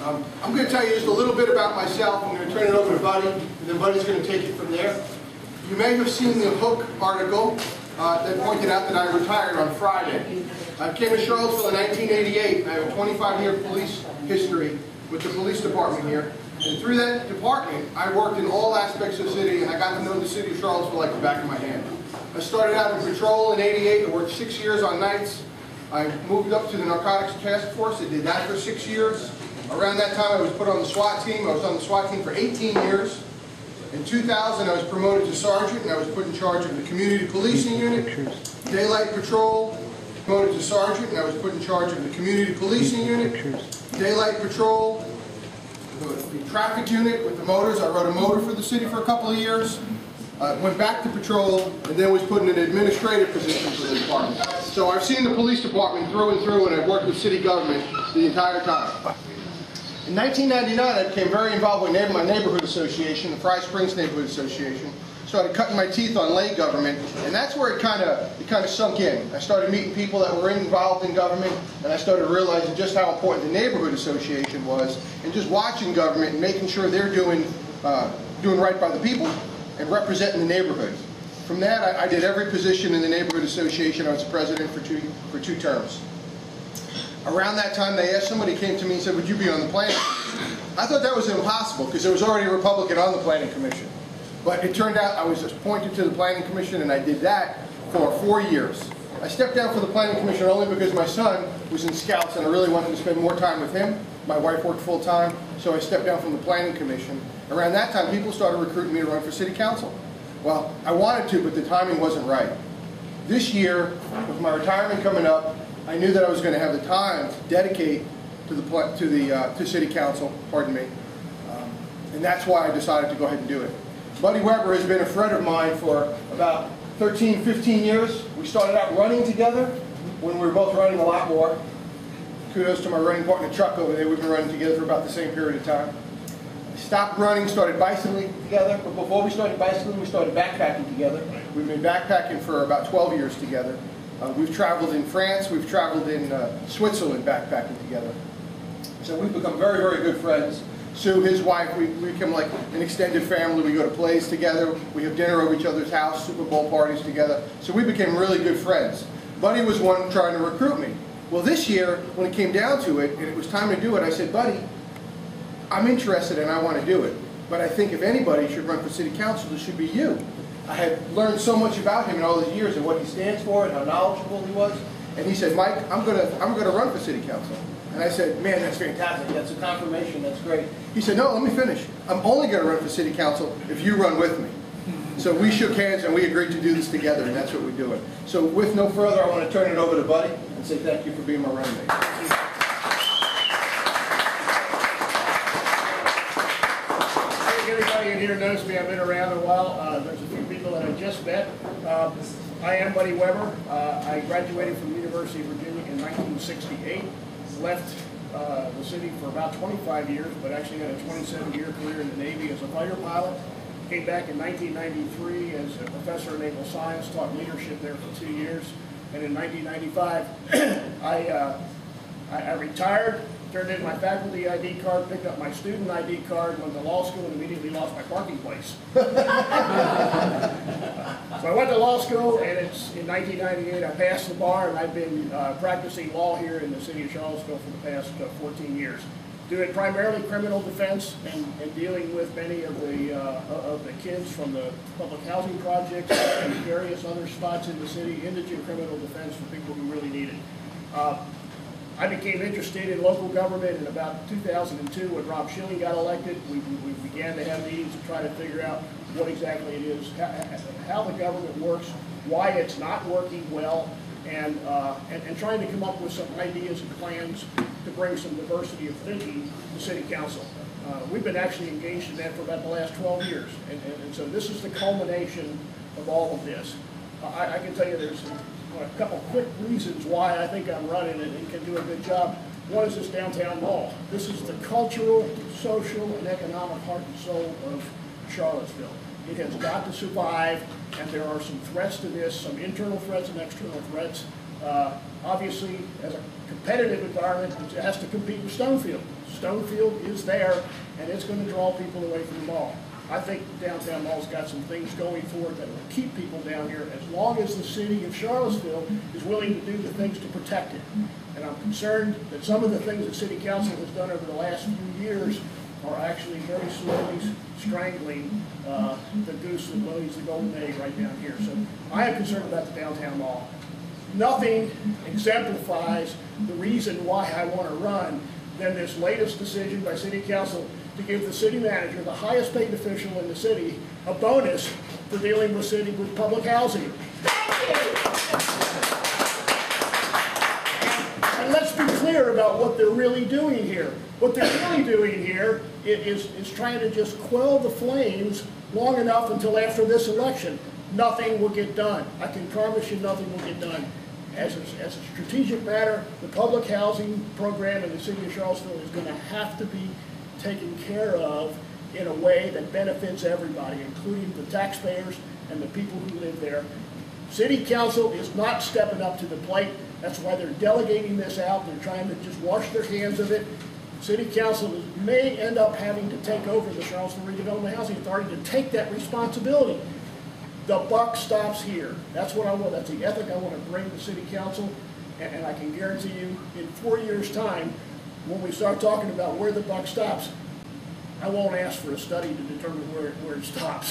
I'm going to tell you just a little bit about myself. I'm going to turn it over to Buddy, and then Buddy's going to take it from there. You may have seen the Hook article that pointed out that I retired on Friday. I came to Charlottesville in 1988. I have a 25-year police history with the police department here. And through that department, I worked in all aspects of the city, and I got to know the city of Charlottesville like the back of my hand. I started out in patrol in '88. I worked 6 years on nights. I moved up to the narcotics task force. I did that for 6 years. Around that time, I was put on the SWAT team. I was on the SWAT team for 18 years. In 2000, I was promoted to sergeant, and I was put in charge of the community policing unit, daylight patrol. Promoted to sergeant, and I was put in charge of the community policing unit, daylight patrol, the traffic unit with the motors. I rode a motor for the city for a couple of years. Went back to patrol, and then was put in an administrative position for the department. So I've seen the police department through and through, and I've worked with city government the entire time. In 1999, I became very involved with my neighborhood association, the Fry Springs Neighborhood Association. Started cutting my teeth on lay government, and that's where it kind of sunk in. I started meeting people that were involved in government, and I started realizing just how important the neighborhood association was, and just watching government and making sure they're doing right by the people and representing the neighborhood. From that, I did every position in the neighborhood association. I was the president for two terms. Around that time, somebody came to me and said, "Would you be on the planning commission?" I thought that was impossible because there was already a Republican on the planning commission. But it turned out I was appointed to the Planning Commission, and I did that for 4 years. I stepped down for the Planning Commission only because my son was in Scouts, and I really wanted to spend more time with him. My wife worked full-time, so I stepped down from the Planning Commission. Around that time, people started recruiting me to run for City Council. Well, I wanted to, but the timing wasn't right. This year, with my retirement coming up, I knew that I was going to have the time to dedicate to City Council, pardon me, and that's why I decided to go ahead and do it. Buddy Weber has been a friend of mine for about 13, 15 years. We started out running together when we were both running a lot more. Kudos to my running partner Chuck over there. We've been running together for about the same period of time. We stopped running, started bicycling together, but before we started bicycling, we started backpacking together. We've been backpacking for about 12 years together. We've traveled in France, we've traveled in Switzerland backpacking together. So we've become very, very good friends. Sue, his wife, we become like an extended family. We go to plays together. We have dinner over each other's house, Super Bowl parties together. So we became really good friends. Buddy was one trying to recruit me. Well, this year, when it came down to it, and it was time to do it, I said, "Buddy, I'm interested and I want to do it. But I think if anybody should run for City Council, it should be you." I had learned so much about him in all these years and what he stands for and how knowledgeable he was. And he said, "Mike, I'm gonna run for City Council." And I said, "Man, that's fantastic. That's a confirmation. That's great." He said, "No, let me finish. I'm only going to run for City Council if you run with me." So we shook hands and we agreed to do this together, and that's what we're doing. So with no further, I want to turn it over to Buddy and say thank you for being my running mate. I think everybody in here knows me. I've been around a while. There's a few people that I just met. I am Buddy Weber. I graduated from the University of Virginia in 1968. Left the city for about 25 years, but actually had a 27-year career in the Navy as a fighter pilot. Came back in 1993 as a professor of naval science, taught leadership there for 2 years. And in 1995, I retired, turned in my faculty ID card, picked up my student ID card, went to law school, and immediately lost my parking place. So I went to law school, and in 1998 I passed the bar, and I've been practicing law here in the city of Charlottesville for the past 14 years. Doing primarily criminal defense and dealing with many of the kids from the public housing projects and various other spots in the city, indigent criminal defense for people who really need it. I became interested in local government in about 2002 when Rob Schilling got elected. We began to have meetings to try to figure out what exactly it is, how the government works, why it's not working well, and trying to come up with some ideas and plans to bring some diversity of thinking to City Council. We've been actually engaged in that for about the last 12 years, and so this is the culmination of all of this. I can tell you there's a couple quick reasons why I think I'm running and can do a good job. One is this downtown mall. This is the cultural, social, and economic heart and soul of Charlottesville. It has got to survive, and there are some threats to this, some internal threats and external threats. Obviously, as a competitive environment, it has to compete with Stonefield. Stonefield is there, and it's going to draw people away from the mall. I think the downtown mall's got some things going for it that will keep people down here as long as the city of Charlottesville is willing to do the things to protect it. And I'm concerned that some of the things that City Council has done over the last few years are actually very slowly strangling the goose that lays the golden egg right down here. So I am concerned about the downtown mall. Nothing exemplifies the reason why I want to run than this latest decision by City Council to give the city manager, the highest paid official in the city, a bonus for dealing with public housing. And let's be clear about what they're really doing here. What they're really doing here is trying to just quell the flames long enough until after this election. Nothing will get done. I can promise you nothing will get done. As a strategic matter, the public housing program in the city of Charlottesville is going to have to be taken care of in a way that benefits everybody, including the taxpayers and the people who live there. City Council is not stepping up to the plate. That's why they're delegating this out. They're trying to just wash their hands of it. City Council may end up having to take over the Charlottesville Redevelopment Housing Authority to take that responsibility. The buck stops here. That's what I want. That's the ethic I want to bring to City Council. And I can guarantee you, in 4 years' time, when we start talking about where the buck stops, I won't ask for a study to determine where it stops.